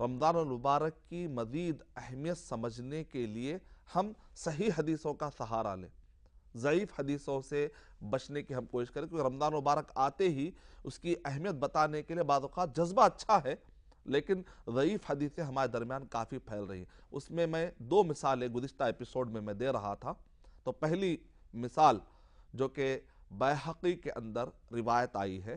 رمضان المبارک کی مزید اہمیت سمجھنے کے لیے ہم صحیح حدیثوں کا سہارا لیں، ضعیف حدیثوں سے بچنے کی ہم کوشش کریں، کیونکہ رمضان مبارک آتے ہی اس کی اہمیت بتانے کے لیے بعض اوقات جذبہ اچھا ہے، لیکن ضعیف حدیثیں ہمارے درمیان کافی پھیل رہی ہیں۔ اس میں دو مثالیں گزشتہ ایپیسوڈ میں دے رہا تھا۔ تو پہلی مثال جو کہ بیہقی کے اندر روایت آئی ہے،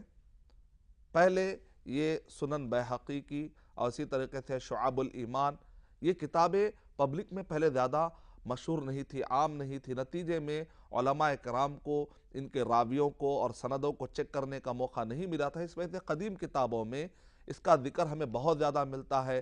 پہلے یہ سنن بیہقی کی اور اسی طریقے سے شعب الایمان، یہ کتابیں پبلک میں پہلے زیادہ مشہور نہیں تھی، عام نہیں تھی، نتیجے میں علماء کرام کو ان کے راویوں کو اور سندوں کو چیک کرنے کا موقع نہیں ملا تھا۔ اس وجہ سے قدیم کتابوں میں اس کا ذکر ہمیں بہت زیادہ ملتا ہے،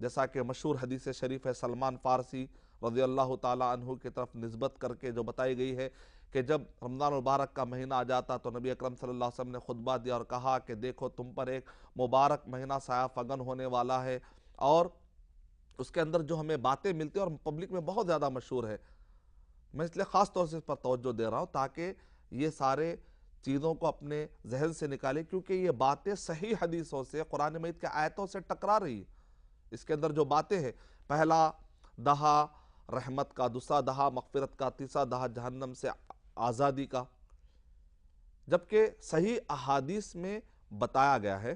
جیسا کہ مشہور حدیث شریف ہے سلمان فارسی رضی اللہ تعالیٰ عنہ کی طرف نسبت کر کے جو بتائی گئی ہے کہ جب رمضان مبارک کا مہینہ آ جاتا تو نبی اکرم صلی اللہ علیہ وسلم نے خطبہ دیا اور کہا کہ دیکھو تم پر ایک مبارک مہینہ سایہ فگن ہونے والا ہے، اور اس کے اندر جو ہمیں باتیں ملتی ہیں اور پبلک میں بہت زیادہ مشہور ہے۔ میں اس لیے خاص طور سے اس پر توجہ دے رہا ہوں تاکہ یہ سارے چیزوں کو اپنے ذہن سے نکالیں، کیونکہ یہ باتیں صحیح حدیثوں سے، قرآن مجید کے آیتوں سے ٹکرا رہی ہیں۔ اس کے اندر جو باتیں ہیں، پہلا دہا رحمت کا، دوسرا دہا مغفرت کا، تیسرا دہا جہنم سے آزادی کا، جبکہ صحیح احادیث میں بتایا گیا ہے،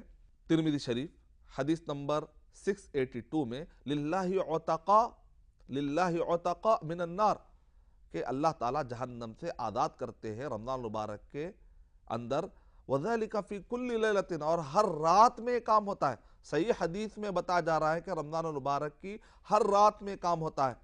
ترمذی شریف حدیث نمبر 682 میں للہ عتقاء من النار، کہ اللہ تعالیٰ جہنم سے آزاد کرتے ہیں رمضان مبارک کے اندر، وَذَلِكَ فِي كُلِّ لَيْلَةٍ، اور ہر رات میں کام ہوتا ہے۔ صحیح حدیث میں بتایا جا رہا ہے کہ رمضان المبارک کی ہر رات میں کام ہوتا ہے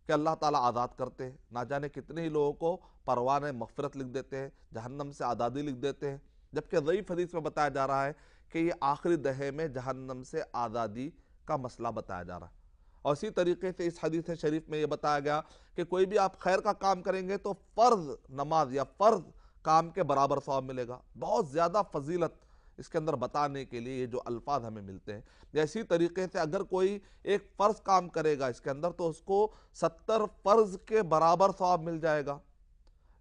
کہ اللہ تعالیٰ آزاد کرتے ہیں۔ نہ جانے کتنے ہی لوگوں کو پروان مغفرت لکھ دیتے ہیں، جہنم سے آزادی لکھ دیتے ہیں، جبکہ ضعیف حدیث میں بتایا جا رہا ہے کہ یہ آخری دہے میں جہنم سے آزادی کا مسئلہ بتایا جا رہا ہے۔ اور اسی طریقے سے اس حدیث شریف میں یہ بتایا گیا کہ کوئی بھی آپ خیر کا کام کریں گے تو فرض نماز یا فرض کام کے برابر ثواب ملے گا۔ بہت زیادہ فضیلت اس کے اندر بتانے کے لیے یہ جو الفاظ ہمیں ملتے ہیں۔ یا اسی طریقے سے اگر کوئی ایک فرض کام کرے گا اس کے اندر تو اس کو 70 فرض کے برابر ثواب مل جائے گا۔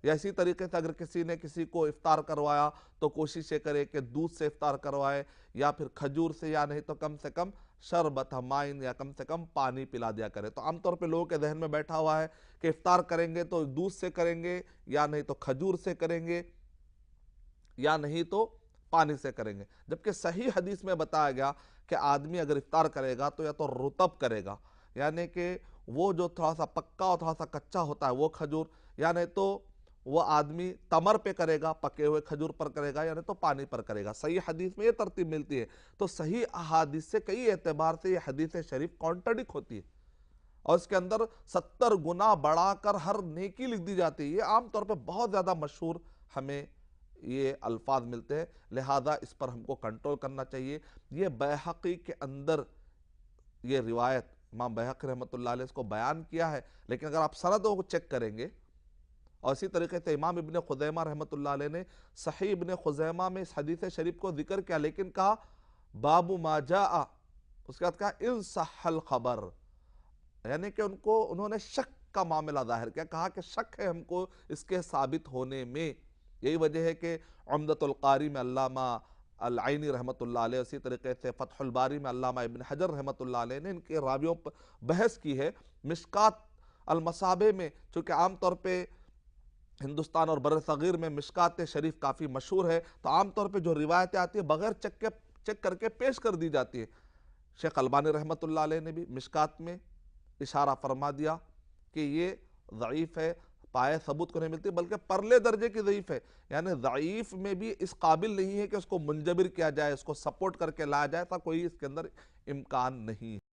یا اسی طریقے سے اگر کسی نے کسی کو افطار کروایا تو کوشش یہ کرے کہ دودھ سے افطار کروائے، یا پھر کھجور سے، یا نہیں تو کم سے کم شربت مائن، یا کم سے کم پانی پلا دیا کرے۔ تو عام طور پہ لوگوں کے ذہن میں بیٹھا ہوا ہے کہ افطار کریں گے تو دودھ سے کریں گے، یا نہیں تو کھجور سے کریں گے، یا نہیں تو پانی سے کریں گے، جبکہ صحیح حدیث میں بتایا گیا کہ آدمی اگر افطار کرے گا تو یا تو رطب کرے گا، یعنی کہ وہ جو تھوڑا سا پکا اور تھوڑا سا کچا ہوتا ہے وہ کھجور، یا نہیں تو وہ آدمی تمر پہ کرے گا، پکے ہوئے کھجور پر کرے گا، یا نہیں تو پانی پر کرے گا۔ صحیح حدیث میں یہ ترتیب ملتی ہے۔ تو صحیح احادیث سے کئی اعتبار سے یہ حدیث شریف کانٹرڈکٹ ہوتی ہے، اور اس کے اندر 70 گنا بڑھا کر ہر نیکی لکھ دی جاتی ہے۔ یہ عام طور پہ بہت زیادہ مشہور ہمیں یہ الفاظ ملتے ہیں، لہذا اس پر ہم کو کنٹرول کرنا چاہیے۔ یہ بیہقی کے اندر یہ روایت امام بیہقی رحمۃ اللہ علیہ اس کو بیان کیا ہے، لیکن اگر آپ سندوں کو چیک کریں گے، اور اسی طریقے سے امام ابن خزیمہ رحمۃ اللہ علیہ نے صحیح ابن خزیمہ میں اس حدیث شریف کو ذکر کیا، لیکن کہا باب ما جاء، اس کے بعد کہا ان صح الخبر، یعنی کہ انہوں نے شک کا معاملہ ظاہر کیا، کہا کہ شک ہے ہم کو اس کے ثابت ہونے میں۔ یہی وجہ ہے کہ عمدۃ القاری میں علامہ العینی رحمۃ اللہ علیہ، اسی طریقے سے فتح الباری میں علامہ ابن حجر رحمۃ اللہ علیہ نے ان کے راویوں پر بحث کی ہے۔ مشکات المصابیح میں، چونکہ عام طور پہ ہندوستان اور بر صغیر میں مشکات شریف کافی مشہور ہے، تو عام طور پہ جو روایتیں آتی ہیں بغیر چیک کر کے پیش کر دی جاتی ہیں۔ شیخ البانی رحمۃ اللہ علیہ نے بھی مشکات میں اشارہ فرما دیا کہ یہ ضعیف ہے، پائے ثبوت کو نہیں ملتی، بلکہ پرلے درجے کی ضعیف ہے، یعنی ضعیف میں بھی اس قابل نہیں ہے کہ اس کو منجبر کیا جائے، اس کو سپورٹ کر کے لایا جائے، ایسا کوئی اس کے اندر امکان نہیں ہے۔